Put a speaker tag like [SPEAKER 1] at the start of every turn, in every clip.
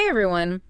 [SPEAKER 1] Hey everyone.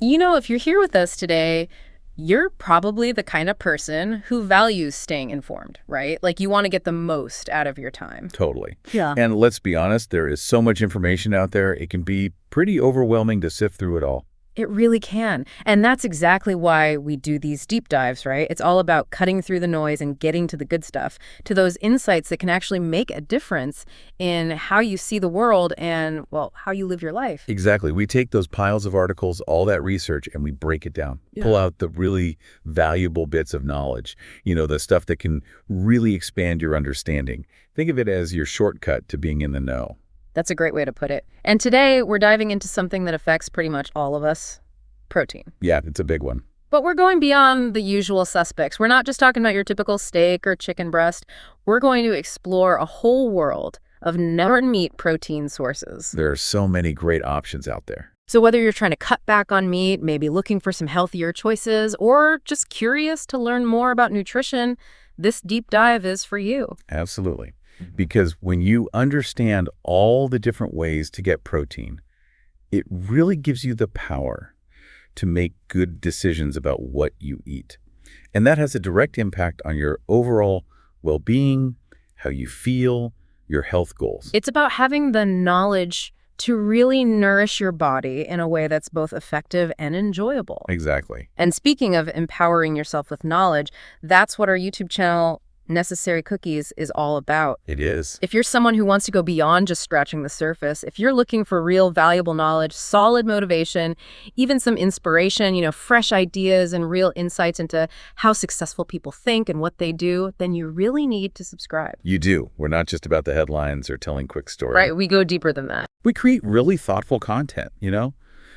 [SPEAKER 1] If you're here with us today, you're probably the kind of person who values staying informed, right? Like you want to get the most out of your time.
[SPEAKER 2] Totally.
[SPEAKER 1] Yeah.
[SPEAKER 2] And let's be honest, there is so much information out there, it can be pretty overwhelming to sift through it all.
[SPEAKER 1] It really can. And that's exactly why we do these deep dives, right? It's all about cutting through the noise and getting to the good stuff, to those insights that can actually make a difference in how you see the world and, well, how you live your life.
[SPEAKER 2] Exactly. We take those piles of articles, all that research, and we break it down.
[SPEAKER 1] Yeah.
[SPEAKER 2] Pull out the really valuable bits of knowledge, the stuff that can really expand your understanding. Think of it as your shortcut to being in the know.
[SPEAKER 1] That's a great way to put it. And today we're diving into something that affects pretty much all of us, protein.
[SPEAKER 2] Yeah, it's a big one.
[SPEAKER 1] But we're going beyond the usual suspects. We're not just talking about your typical steak or chicken breast. We're going to explore a whole world of non-meat protein sources.
[SPEAKER 2] There are so many great options out there.
[SPEAKER 1] So whether you're trying to cut back on meat, maybe looking for some healthier choices, or just curious to learn more about nutrition, this deep dive is for you.
[SPEAKER 2] Absolutely. Because when you understand all the different ways to get protein, it really gives you the power to make good decisions about what you eat. And that has a direct impact on your overall well-being, how you feel, your health goals.
[SPEAKER 1] It's about having the knowledge to really nourish your body in a way that's both effective and enjoyable.
[SPEAKER 2] Exactly.
[SPEAKER 1] And speaking of empowering yourself with knowledge, that's what our YouTube channel, Necessary Cookies, is all about.
[SPEAKER 2] It is.
[SPEAKER 1] If you're someone who wants to go beyond just scratching the surface, if you're looking for real valuable knowledge, solid motivation, even some inspiration, fresh ideas and real insights into how successful people think and what they do, then you really need to subscribe.
[SPEAKER 2] You do. We're not just about the headlines or telling quick stories.
[SPEAKER 1] Right, we go deeper than that.
[SPEAKER 2] We create really thoughtful content,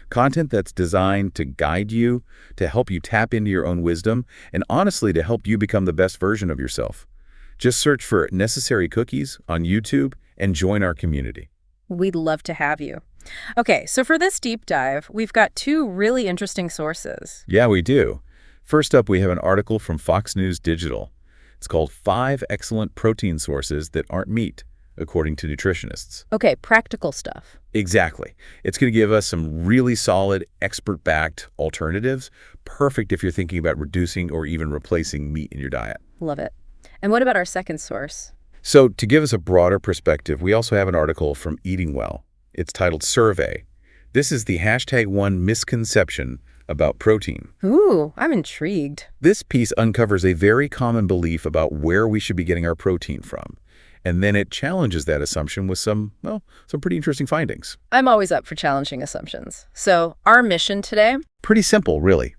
[SPEAKER 2] Content that's designed to guide you, to help you tap into your own wisdom, and honestly, to help you become the best version of yourself. Just search for Necessary Cookies on YouTube and join our community.
[SPEAKER 1] We'd love to have you. Okay, so for this deep dive, we've got two really interesting sources.
[SPEAKER 2] Yeah, we do. First up, we have an article from Fox News Digital. It's called 5 Excellent Protein Sources That Aren't Meat, according to nutritionists.
[SPEAKER 1] Okay, practical stuff.
[SPEAKER 2] Exactly. It's going to give us some really solid, expert-backed alternatives, perfect if you're thinking about reducing or even replacing meat in your diet.
[SPEAKER 1] Love it. And what about our second source?
[SPEAKER 2] So to give us a broader perspective, we also have an article from Eating Well. It's titled Survey. This is the #1 misconception about protein.
[SPEAKER 1] Ooh, I'm intrigued.
[SPEAKER 2] This piece uncovers a very common belief about where we should be getting our protein from. And then it challenges that assumption with some pretty interesting findings.
[SPEAKER 1] I'm always up for challenging assumptions. So our mission today?
[SPEAKER 2] Pretty simple, really.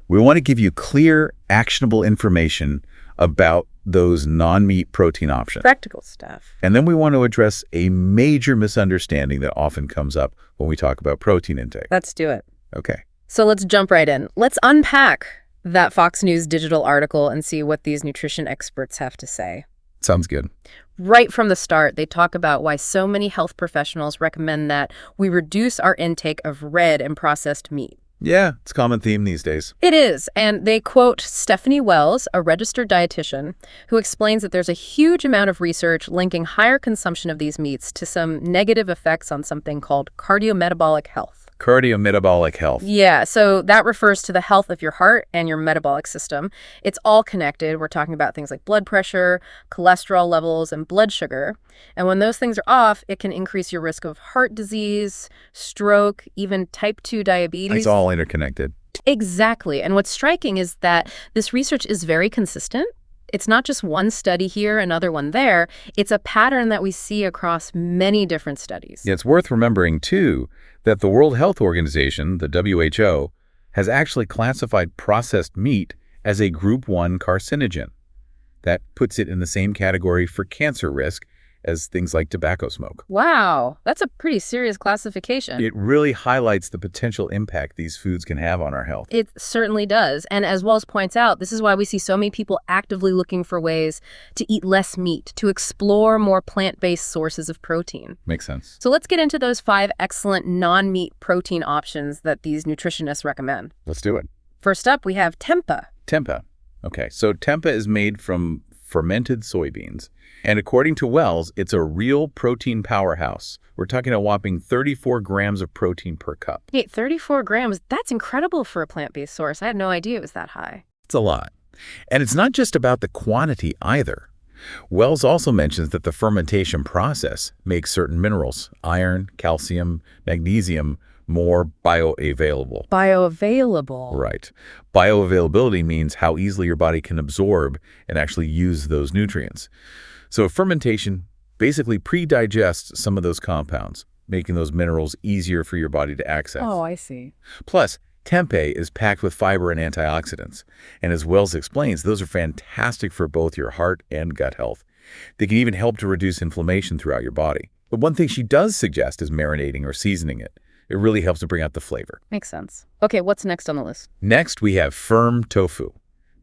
[SPEAKER 2] We want to give you clear, actionable information about those non-meat protein options.
[SPEAKER 1] Practical stuff.
[SPEAKER 2] And then we want to address a major misunderstanding that often comes up when we talk about protein intake.
[SPEAKER 1] Let's do it.
[SPEAKER 2] Okay.
[SPEAKER 1] So let's jump right in. Let's unpack that Fox News Digital article and see what these nutrition experts have to say.
[SPEAKER 2] Sounds good.
[SPEAKER 1] Right from the start, they talk about why so many health professionals recommend that we reduce our intake of red and processed meat.
[SPEAKER 2] Yeah, it's a common theme these days.
[SPEAKER 1] It is, and they quote Stephanie Wells, a registered dietitian, who explains that there's a huge amount of research linking higher consumption of these meats to some negative effects on something called cardiometabolic health.
[SPEAKER 2] Cardiometabolic health.
[SPEAKER 1] Yeah, so that refers to the health of your heart and your metabolic system. It's all connected. We're talking about things like blood pressure, cholesterol levels, and blood sugar. And when those things are off, it can increase your risk of heart disease, stroke, even type 2 diabetes.
[SPEAKER 2] It's all interconnected.
[SPEAKER 1] Exactly. And what's striking is that this research is very consistent. It's not just one study here, another one there. It's a pattern that we see across many different studies.
[SPEAKER 2] Yeah, it's worth remembering, too, that the World Health Organization, the WHO, has actually classified processed meat as a Group 1 carcinogen. That puts it in the same category for cancer risk as things like tobacco smoke.
[SPEAKER 1] Wow, that's a pretty serious classification.
[SPEAKER 2] It really highlights the potential impact these foods can have on our health.
[SPEAKER 1] It certainly does. And as Wells points out, this is why we see so many people actively looking for ways to eat less meat, to explore more plant-based sources of protein.
[SPEAKER 2] Makes sense.
[SPEAKER 1] So let's get into those 5 excellent non-meat protein options that these nutritionists recommend.
[SPEAKER 2] Let's do it.
[SPEAKER 1] First up, we have Tempeh.
[SPEAKER 2] Tempeh. Okay, so tempeh is made from fermented soybeans. And according to Wells, it's a real protein powerhouse. We're talking a whopping 34 grams of protein per cup.
[SPEAKER 1] Hey, 34 grams, that's incredible for a plant-based source. I had no idea it was that high.
[SPEAKER 2] It's a lot. And it's not just about the quantity either. Wells also mentions that the fermentation process makes certain minerals, iron, calcium, magnesium, more bioavailable.
[SPEAKER 1] Bioavailable.
[SPEAKER 2] Right. Bioavailability means how easily your body can absorb and actually use those nutrients. So fermentation basically pre-digests some of those compounds, making those minerals easier for your body to access.
[SPEAKER 1] Oh, I see.
[SPEAKER 2] Plus, tempeh is packed with fiber and antioxidants. And as Wells explains, those are fantastic for both your heart and gut health. They can even help to reduce inflammation throughout your body. But one thing she does suggest is marinating or seasoning it. It really helps to bring out the flavor.
[SPEAKER 1] Makes sense. Okay, what's next on the list?
[SPEAKER 2] Next, we have firm tofu.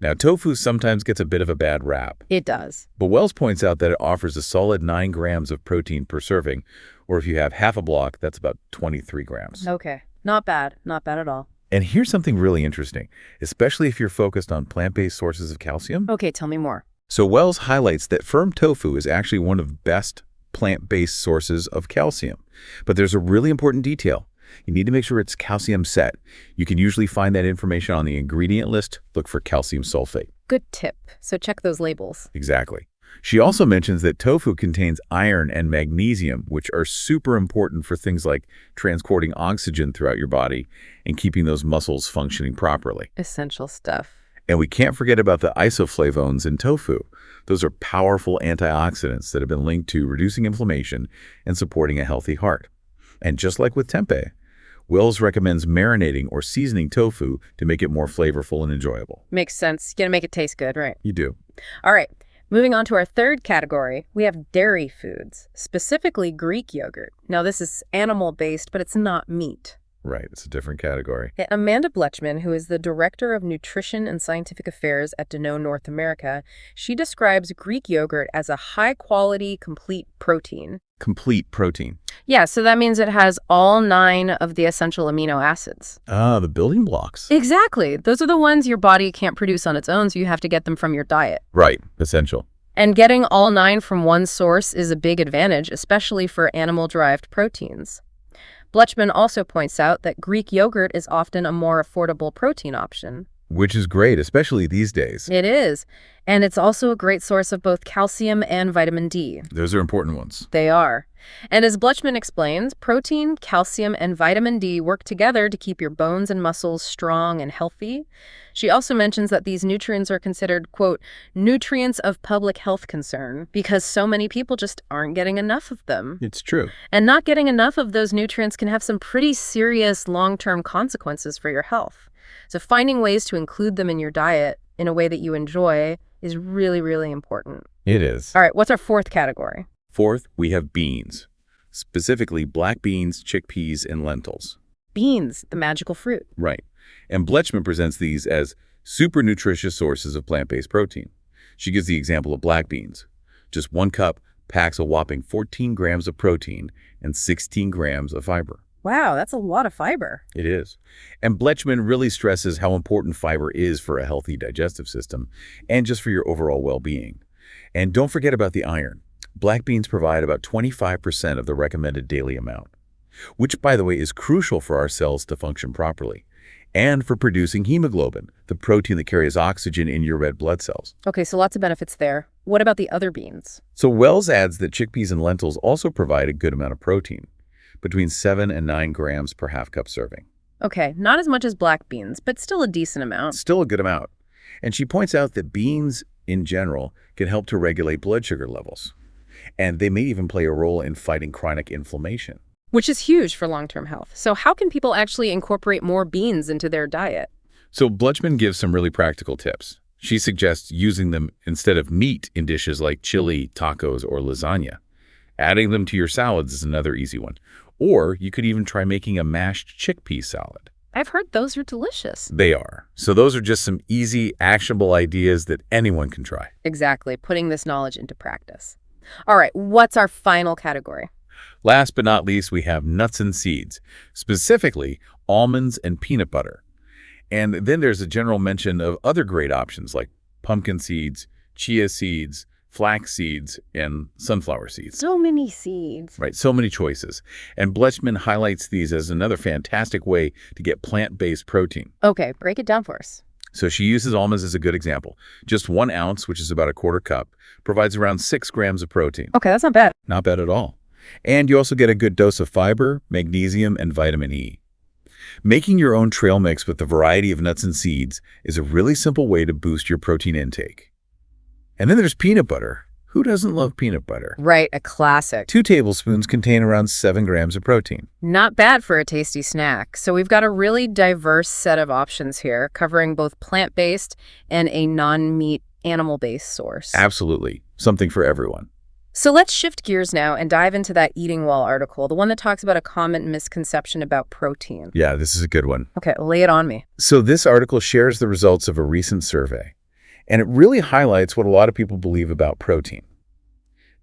[SPEAKER 2] Now, tofu sometimes gets a bit of a bad rap.
[SPEAKER 1] It does.
[SPEAKER 2] But Wells points out that it offers a solid 9 grams of protein per serving, or if you have half a block, that's about 23 grams.
[SPEAKER 1] Okay, not bad. Not bad at all.
[SPEAKER 2] And here's something really interesting, especially if you're focused on plant-based sources of calcium.
[SPEAKER 1] Okay, tell me more.
[SPEAKER 2] So Wells highlights that firm tofu is actually one of the best plant-based sources of calcium. But there's a really important detail. You need to make sure it's calcium set. You can usually find that information on the ingredient list. Look for calcium sulfate.
[SPEAKER 1] Good tip. So check those labels.
[SPEAKER 2] Exactly. She also mentions that tofu contains iron and magnesium, which are super important for things like transporting oxygen throughout your body and keeping those muscles functioning properly.
[SPEAKER 1] Essential stuff.
[SPEAKER 2] And we can't forget about the isoflavones in tofu. Those are powerful antioxidants that have been linked to reducing inflammation and supporting a healthy heart. And just like with tempeh, Wells recommends marinating or seasoning tofu to make it more flavorful and enjoyable.
[SPEAKER 1] Makes sense. You gotta make it taste good, right?
[SPEAKER 2] You do.
[SPEAKER 1] All right. Moving on to our third category, we have dairy foods, specifically Greek yogurt. Now, this is animal-based, but it's not meat.
[SPEAKER 2] Right. It's a different category.
[SPEAKER 1] Yeah, Amanda Blechman, who is the Director of Nutrition and Scientific Affairs at Danone North America, she describes Greek yogurt as a high-quality, complete protein.
[SPEAKER 2] Complete protein.
[SPEAKER 1] Yeah, so that means it has all 9 of the essential amino acids.
[SPEAKER 2] Ah, the building blocks.
[SPEAKER 1] Exactly. Those are the ones your body can't produce on its own, so you have to get them from your diet.
[SPEAKER 2] Right. Essential.
[SPEAKER 1] And getting all 9 from one source is a big advantage, especially for animal-derived proteins. Blechman also points out that Greek yogurt is often a more affordable protein option.
[SPEAKER 2] Which is great, especially these days.
[SPEAKER 1] It is. And it's also a great source of both calcium and vitamin D.
[SPEAKER 2] Those are important ones.
[SPEAKER 1] They are. And as Blechman explains, protein, calcium, and vitamin D work together to keep your bones and muscles strong and healthy. She also mentions that these nutrients are considered, quote, nutrients of public health concern because so many people just aren't getting enough of them.
[SPEAKER 2] It's true.
[SPEAKER 1] And not getting enough of those nutrients can have some pretty serious long-term consequences for your health. So finding ways to include them in your diet in a way that you enjoy is really, really important.
[SPEAKER 2] It is.
[SPEAKER 1] All right, what's our fourth category?
[SPEAKER 2] Fourth, we have beans, specifically black beans, chickpeas, and lentils.
[SPEAKER 1] Beans, the magical fruit.
[SPEAKER 2] Right. And Blechman presents these as super nutritious sources of plant-based protein. She gives the example of black beans. Just 1 cup packs a whopping 14 grams of protein and 16 grams of fiber.
[SPEAKER 1] Wow, that's a lot of fiber.
[SPEAKER 2] It is. And Blechman really stresses how important fiber is for a healthy digestive system and just for your overall well-being. And don't forget about the iron. Black beans provide about 25% of the recommended daily amount, which, by the way, is crucial for our cells to function properly and for producing hemoglobin, the protein that carries oxygen in your red blood cells.
[SPEAKER 1] Okay, so lots of benefits there. What about the other beans?
[SPEAKER 2] So Wells adds that chickpeas and lentils also provide a good amount of protein, between 7 and 9 grams per half cup serving.
[SPEAKER 1] Okay, not as much as black beans, but still a decent amount.
[SPEAKER 2] Still a good amount. And she points out that beans, in general, can help to regulate blood sugar levels. And they may even play a role in fighting chronic inflammation.
[SPEAKER 1] Which is huge for long-term health. So how can people actually incorporate more beans into their diet?
[SPEAKER 2] So Blechman gives some really practical tips. She suggests using them instead of meat in dishes like chili, tacos, or lasagna. Adding them to your salads is another easy one. Or you could even try making a mashed chickpea salad.
[SPEAKER 1] I've heard those are delicious.
[SPEAKER 2] They are. So those are just some easy, actionable ideas that anyone can try.
[SPEAKER 1] Exactly, putting this knowledge into practice. All right, what's our final category?
[SPEAKER 2] Last but not least, we have nuts and seeds, specifically almonds and peanut butter. And then there's a general mention of other great options like pumpkin seeds, chia seeds, flax seeds, and sunflower seeds.
[SPEAKER 1] So many seeds.
[SPEAKER 2] Right, so many choices. And Bletchman highlights these as another fantastic way to get plant-based protein.
[SPEAKER 1] Okay, break it down for us.
[SPEAKER 2] So she uses almonds as a good example. Just 1 ounce, which is about a quarter cup, provides around 6 grams of protein.
[SPEAKER 1] Okay, that's not bad.
[SPEAKER 2] Not bad at all. And you also get a good dose of fiber, magnesium, and vitamin E. Making your own trail mix with a variety of nuts and seeds is a really simple way to boost your protein intake. And then there's peanut butter. Who doesn't love peanut butter?
[SPEAKER 1] Right, a classic.
[SPEAKER 2] 2 tablespoons contain around 7 grams of protein.
[SPEAKER 1] Not bad for a tasty snack. So we've got a really diverse set of options here, covering both plant-based and a non-meat animal-based source.
[SPEAKER 2] Absolutely. Something for everyone.
[SPEAKER 1] So let's shift gears now and dive into that Eating Well article, the one that talks about a common misconception about protein.
[SPEAKER 2] Yeah, this is a good one.
[SPEAKER 1] Okay, lay it on me.
[SPEAKER 2] So this article shares the results of a recent survey, and it really highlights what a lot of people believe about protein.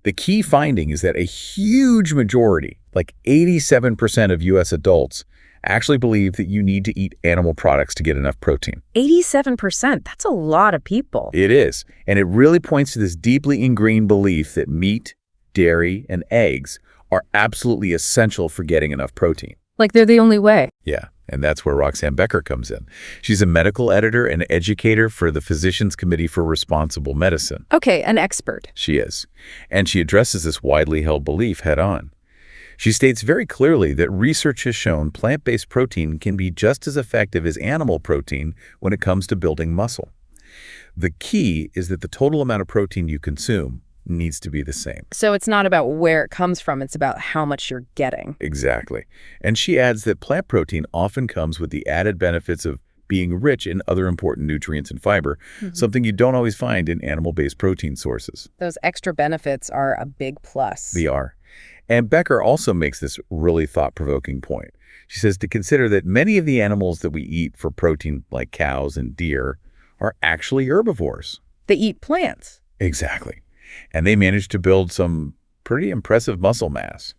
[SPEAKER 2] The key finding is that a huge majority, like 87% of U.S. adults, actually believe that you need to eat animal products to get enough protein.
[SPEAKER 1] 87%, that's a lot of people.
[SPEAKER 2] It is, and it really points to this deeply ingrained belief that meat, dairy, and eggs are absolutely essential for getting enough protein.
[SPEAKER 1] Like they're the only way.
[SPEAKER 2] Yeah, and that's where Roxanne Becker comes in. She's a medical editor and educator for the Physicians Committee for Responsible Medicine.
[SPEAKER 1] Okay, an expert.
[SPEAKER 2] She is, and she addresses this widely held belief head on. She states very clearly that research has shown plant-based protein can be just as effective as animal protein when it comes to building muscle. The key is that the total amount of protein you consume needs to be the same.
[SPEAKER 1] So it's not about where it comes from, it's about how much you're getting.
[SPEAKER 2] Exactly. And she adds that plant protein often comes with the added benefits of being rich in other important nutrients and fiber, something you don't always find in animal-based protein sources.
[SPEAKER 1] Those extra benefits are a big plus.
[SPEAKER 2] They are. And Becker also makes this really thought-provoking point. She says to consider that many of the animals that we eat for protein, like cows and deer, are actually herbivores.
[SPEAKER 1] They eat plants.
[SPEAKER 2] Exactly. And they manage to build some pretty impressive muscle mass.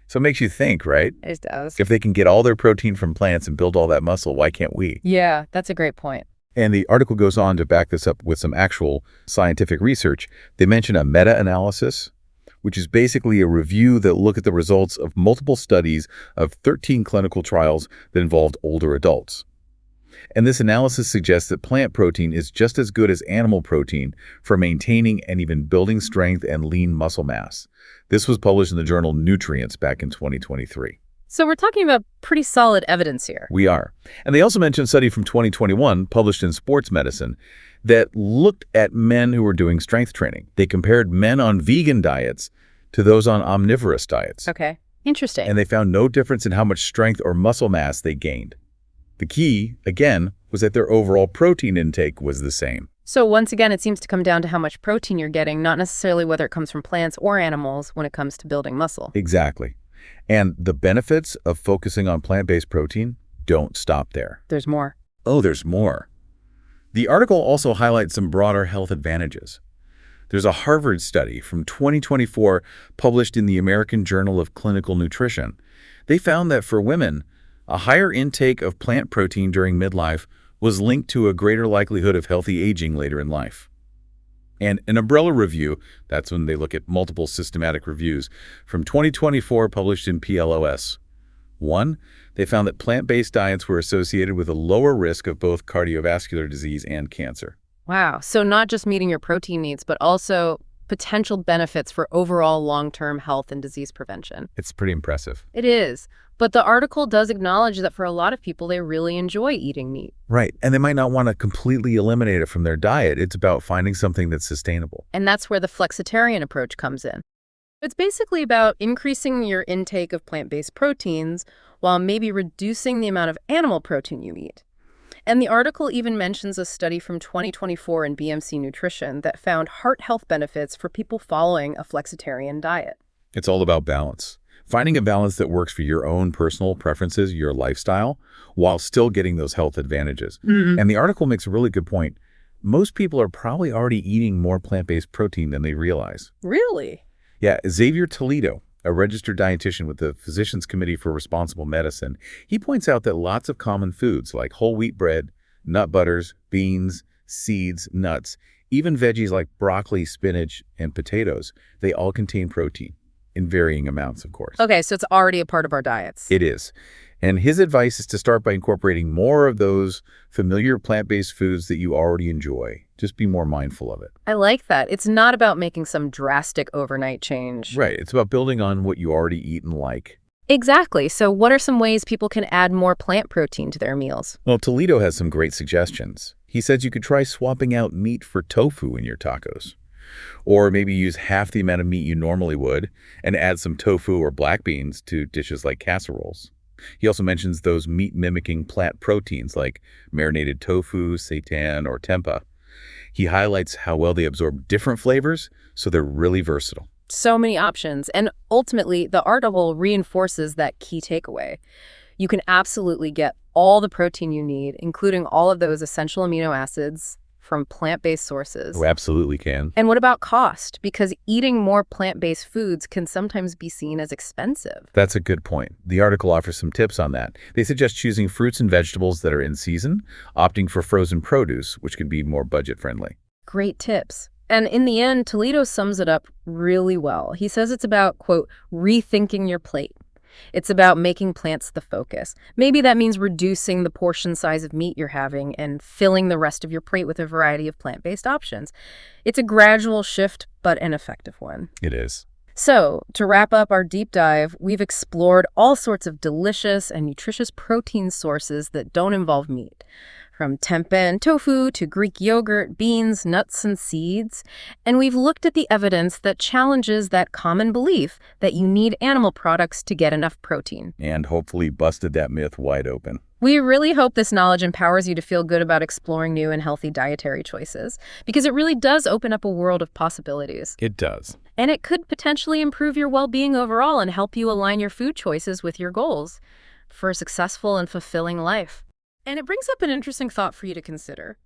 [SPEAKER 2] So it makes you think, right?
[SPEAKER 1] It does.
[SPEAKER 2] If they can get all their protein from plants and build all that muscle, why can't we?
[SPEAKER 1] Yeah, that's a great point.
[SPEAKER 2] And the article goes on to back this up with some actual scientific research. They mention a meta-analysis, which is basically a review that look at the results of multiple studies of 13 clinical trials that involved older adults. And this analysis suggests that plant protein is just as good as animal protein for maintaining and even building strength and lean muscle mass. This was published in the journal Nutrients back in 2023.
[SPEAKER 1] So we're talking about pretty solid evidence here.
[SPEAKER 2] We are. And they also mentioned a study from 2021 published in Sports Medicine that looked at men who were doing strength training. They compared men on vegan diets to those on omnivorous diets.
[SPEAKER 1] Okay, interesting.
[SPEAKER 2] And they found no difference in how much strength or muscle mass they gained. The key, again, was that their overall protein intake was the same.
[SPEAKER 1] So once again, it seems to come down to how much protein you're getting, not necessarily whether it comes from plants or animals when it comes to building muscle.
[SPEAKER 2] Exactly. And the benefits of focusing on plant-based protein don't stop there.
[SPEAKER 1] There's more.
[SPEAKER 2] Oh, there's more. The article also highlights some broader health advantages. There's a Harvard study from 2024 published in the American Journal of Clinical Nutrition. They found that for women, a higher intake of plant protein during midlife was linked to a greater likelihood of healthy aging later in life. And an umbrella review, that's when they look at multiple systematic reviews, from 2024 published in PLOS. One, they found that plant-based diets were associated with a lower risk of both cardiovascular disease and cancer.
[SPEAKER 1] Wow. So not just meeting your protein needs, but also potential benefits for overall long-term health and disease prevention.
[SPEAKER 2] It's pretty impressive.
[SPEAKER 1] It is. But the article does acknowledge that for a lot of people, they really enjoy eating meat.
[SPEAKER 2] Right. And they might not want to completely eliminate it from their diet. It's about finding something that's sustainable.
[SPEAKER 1] And that's where the Flexitarian approach comes in. It's basically about increasing your intake of plant-based proteins while maybe reducing the amount of animal protein you eat. And the article even mentions a study from 2024 in BMC Nutrition that found heart health benefits for people following a flexitarian diet.
[SPEAKER 2] It's all about balance. Finding a balance that works for your own personal preferences, your lifestyle, while still getting those health advantages. And the article makes a really good point. Most people are probably already eating more plant-based protein than they realize.
[SPEAKER 1] Really?
[SPEAKER 2] Yeah, Xavier Toledo, a registered dietitian with the Physicians Committee for Responsible Medicine, he points out that lots of common foods like whole wheat bread, nut butters, beans, seeds, nuts, even veggies like broccoli, spinach, and potatoes. They all contain protein, in varying amounts, of course.
[SPEAKER 1] Okay, so it's already a part of our diets.
[SPEAKER 2] It is. And his advice is to start by incorporating more of those familiar plant-based foods that you already enjoy. Just be more mindful of it.
[SPEAKER 1] I like that. It's not about making some drastic overnight change.
[SPEAKER 2] Right. It's about building on what you already eat and like.
[SPEAKER 1] Exactly. So what are some ways people can add more plant protein to their meals?
[SPEAKER 2] Well, Toledo has some great suggestions. He says you could try swapping out meat for tofu in your tacos. Or maybe use half the amount of meat you normally would and add some tofu or black beans to dishes like casseroles. He also mentions those meat-mimicking plant proteins like marinated tofu, seitan, or tempeh. He highlights how well they absorb different flavors, so they're really versatile.
[SPEAKER 1] So many options. And ultimately, the article reinforces that key takeaway. You can absolutely get all the protein you need, including all of those essential amino acids from plant-based sources.
[SPEAKER 2] Oh, absolutely can.
[SPEAKER 1] And what about cost? Because eating more plant-based foods can sometimes be seen as expensive.
[SPEAKER 2] That's a good point. The article offers some tips on that. They suggest choosing fruits and vegetables that are in season, opting for frozen produce, which can be more budget-friendly.
[SPEAKER 1] Great tips. And in the end, Toledo sums it up really well. He says it's about, quote, rethinking your plate. It's about making plants the focus. Maybe that means reducing the portion size of meat you're having and filling the rest of your plate with a variety of plant-based options. It's a gradual shift, but an effective one.
[SPEAKER 2] It is.
[SPEAKER 1] So, to wrap up our deep dive, we've explored all sorts of delicious and nutritious protein sources that don't involve meat. From tempeh and tofu to Greek yogurt, beans, nuts, and seeds. And we've looked at the evidence that challenges that common belief that you need animal products to get enough protein.
[SPEAKER 2] And hopefully busted that myth wide open.
[SPEAKER 1] We really hope this knowledge empowers you to feel good about exploring new and healthy dietary choices, because it really does open up a world of possibilities.
[SPEAKER 2] It does.
[SPEAKER 1] And it could potentially improve your well-being overall and help you align your food choices with your goals for a successful and fulfilling life. And it brings up an interesting thought for you to consider.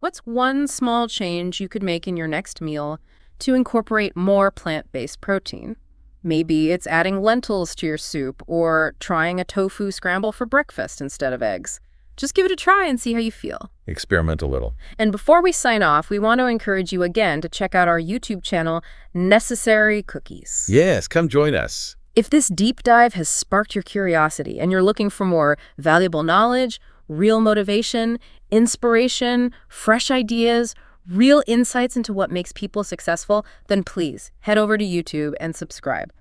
[SPEAKER 1] What's one small change you could make in your next meal to incorporate more plant-based protein? Maybe it's adding lentils to your soup or trying a tofu scramble for breakfast instead of eggs. Just give it a try and see how you feel.
[SPEAKER 2] Experiment a little.
[SPEAKER 1] And before we sign off, we want to encourage you again to check out our YouTube channel, Necessary Cookies.
[SPEAKER 2] Yes, come join us.
[SPEAKER 1] If this deep dive has sparked your curiosity and you're looking for more valuable knowledge, real motivation, inspiration, fresh ideas, real insights into what makes people successful, then please head over to YouTube and subscribe.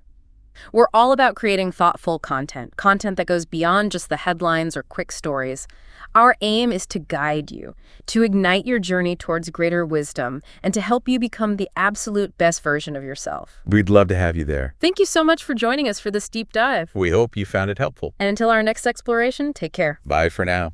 [SPEAKER 1] We're all about creating thoughtful content that goes beyond just the headlines or quick stories. Our aim is to guide you, to ignite your journey towards greater wisdom, and to help you become the absolute best version of yourself.
[SPEAKER 2] We'd love to have you there.
[SPEAKER 1] Thank you so much for joining us for this deep dive.
[SPEAKER 2] We hope you found it helpful.
[SPEAKER 1] And until our next exploration, take care.
[SPEAKER 2] Bye for now.